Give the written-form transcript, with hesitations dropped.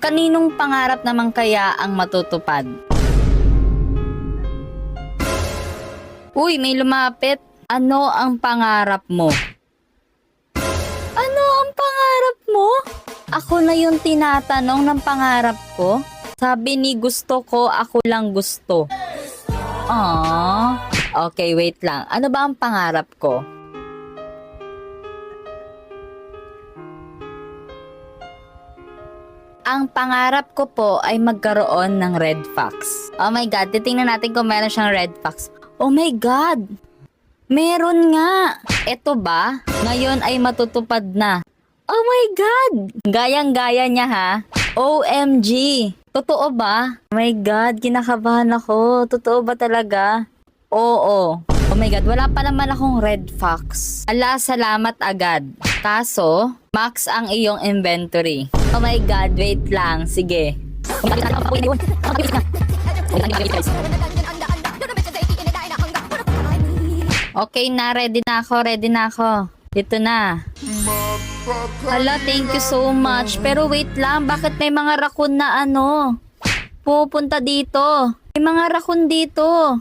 Kaninong pangarap naman kaya ang matutupad? Uy, may lumapit. Ano ang pangarap mo? Ano ang pangarap mo? Ako na yung tinatanong ng pangarap ko. Sabi ni gusto ko, ako lang gusto. Aww. Okay, wait lang. Ano ba ang pangarap ko? Ang pangarap ko po ay magkaroon ng red fox. Oh my God, titingnan natin kung meron siyang red fox. Oh my God! Meron nga! Eto ba? Ngayon ay matutupad na. Oh my God! Gayang-gaya niya ha. OMG! Totoo ba? Oh my God, kinakabahan ako. Totoo ba talaga? Oo. Oh my God, wala pa naman akong red fox. Ala, salamat agad. Kaso, max ang iyong inventory. Oh my God, wait lang. Sige. Okay na, ready na ako. Ito na. Hala, thank you so much. Pero wait lang, bakit may mga raccoon na pupunta dito? May mga raccoon dito.